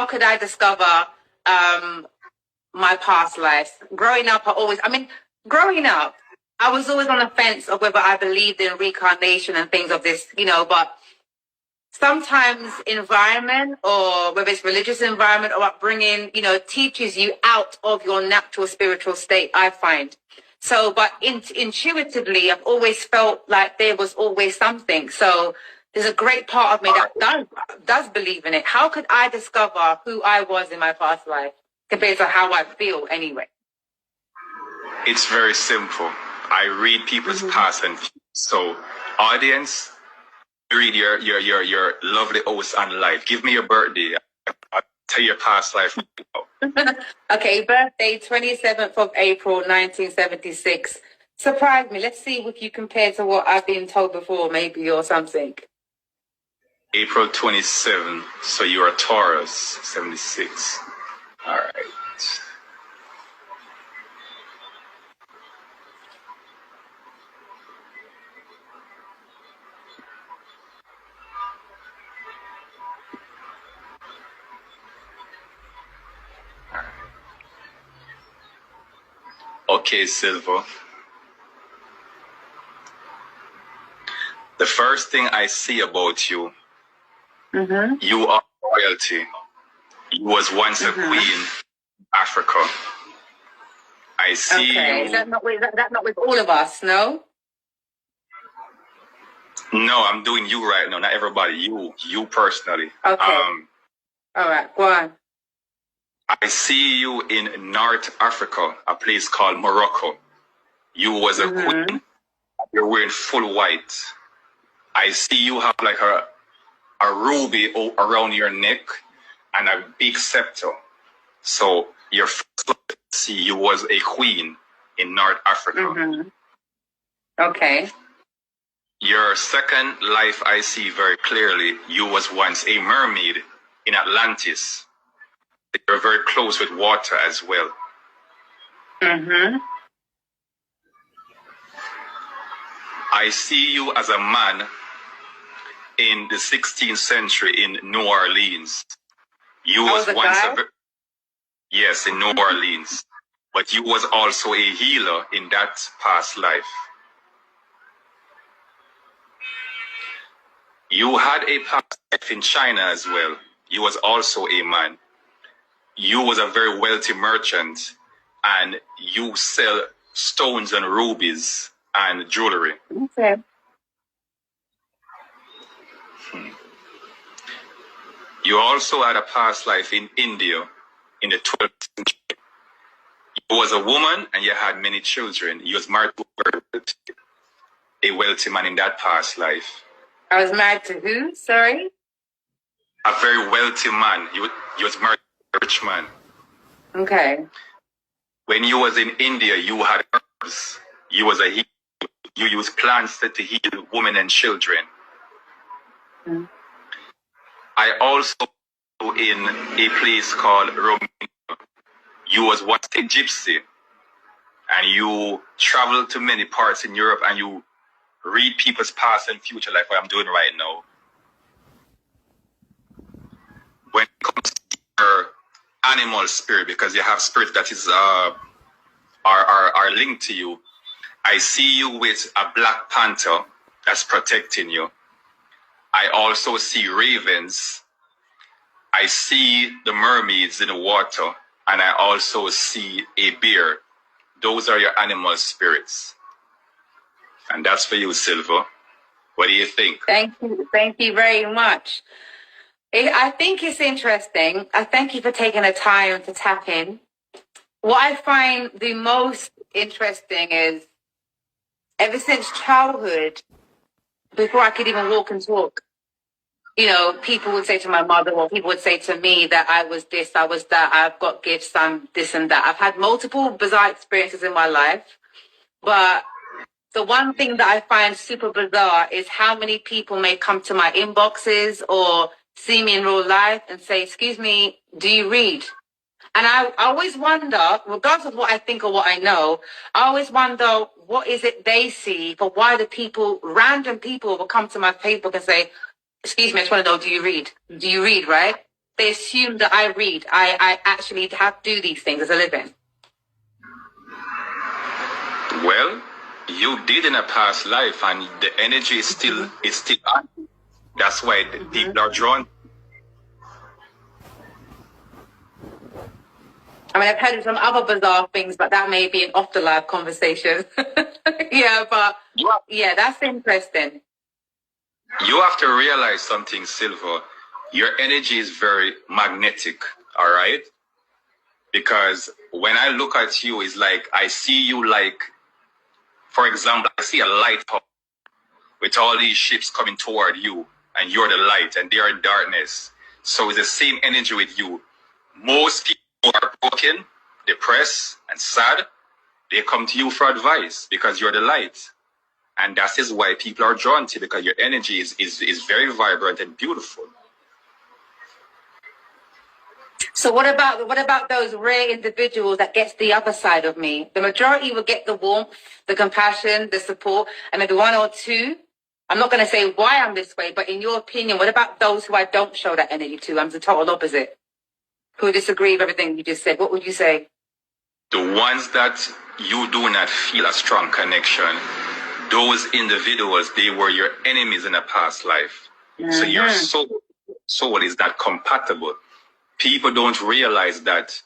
could I discover my past life? Growing up, growing up, I was always on the fence of whether I believed in reincarnation and things of this, but sometimes environment, or whether it's religious environment or upbringing, teaches you out of your natural spiritual state, I find. So, but intuitively, I've always felt like there was always something. So there's a great part of me that does believe in it. How could I discover who I was in my past life compared to how I feel anyway? It's very simple. I read people's past and future. So, audience, read your lovely host on life. Give me your birthday. I'll tell you your past life. Okay, birthday 27th of April 1976. Surprise me. Let's see if you compare to what I've been told before, maybe, or something. April 27th. So you're a Taurus, 76. All right. Okay, Silver. The first thing I see about you, you are royalty. You was once a queen in Africa. I see you. Is that not with all of us, no? No, I'm doing you right now, not everybody. You personally. Okay. All right, go on. I see you in North Africa, a place called Morocco. You was a queen. You're wearing full white. I see you have like a ruby around your neck and a big scepter. So your first life, I see you was a queen in North Africa. Okay. Your second life, I see very clearly, you was once a mermaid in Atlantis. You're very close with water as well. I see you as a man in the 16th century in New Orleans. You was once yes, in New Orleans. But you was also a healer in that past life. You had a past life in China as well. You was also a man. You was a very wealthy merchant, and you sell stones and rubies and jewelry. Okay. You also had a past life in India in the 12th century. You was a woman and you had many children. You was married to a wealthy man in that past life. I was married to who? Sorry? A very wealthy man. You was married to a rich man. Okay. When you was in India, you had herbs. You was a healer. You used plants to heal women and children. I also in a place called Romania. You was once a gypsy, and you traveled to many parts in Europe, and you read people's past and future, like what I'm doing right now. When it comes to your animal spirit, because you have spirit that is are linked to you, I see you with a black panther that's protecting you. I also see ravens. I see the mermaids in the water, and I also see a bear. Those are your animal spirits. And that's for you, Silver. What do you think? Thank you very much. I think it's interesting. I thank you for taking the time to tap in. What I find the most interesting is, ever since childhood, before I could even walk and talk, people would say to my mother, or people would say to me that I was this, I was that, I've got gifts, I'm this and that. I've had multiple bizarre experiences in my life, but the one thing that I find super bizarre is how many people may come to my inboxes or see me in real life and say, "Excuse me, do you read?" And I always wonder, regardless of what I think or what I know, I always wonder what is it they see for why random people will come to my Facebook and say, "Excuse me, I just want to know, do you read?" Do you read, right? they assume that I read. I actually do these things as a living. Well, you did in a past life, and the energy is still on. That's why the people are drawn. I mean, I've heard of some other bizarre things, but that may be an off-the-live conversation. Yeah, but yeah, that's interesting. You have to realize something, Silver. Your energy is very magnetic, all right? Because when I look at you, it's like I see you like, for example, I see a lighthouse with all these ships coming toward you, and you're the light, and they're in darkness. So it's the same energy with you. Most people who are broken, depressed, and sad, they come to you for advice because you're the light. And that is why people are drawn to you, because your energy is very vibrant and beautiful. So what about those rare individuals that gets the other side of me? The majority will get the warmth, the compassion, the support, and maybe one or two. I'm not going to say why I'm this way, but in your opinion, what about those who I don't show that energy to? I'm the total opposite. Who disagree with everything you just said? What would you say? The ones that you do not feel a strong connection, those individuals, they were your enemies in a past life. Mm-hmm. So your soul is not compatible. People don't realize that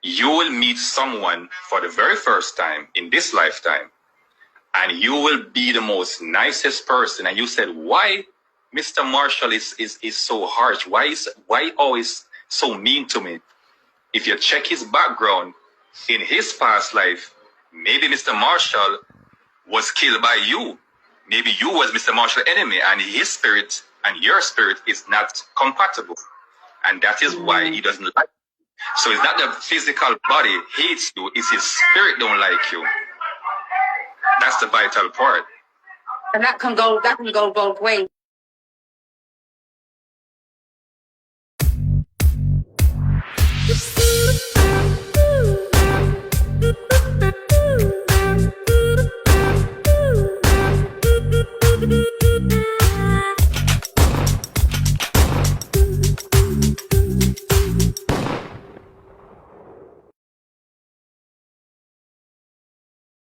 you will meet someone for the very first time in this lifetime, and you will be the most nicest person. And you said, why Mr. Marshall is so harsh? Why always so mean to me? If you check his background, in his past life, maybe Mr. Marshall was killed by you. Maybe you was Mr. Marshall's enemy, and his spirit and your spirit is not compatible. And that is why he doesn't like you. So it's not the physical body hates you, it's his spirit don't like you. That's the vital part. And that can go both ways.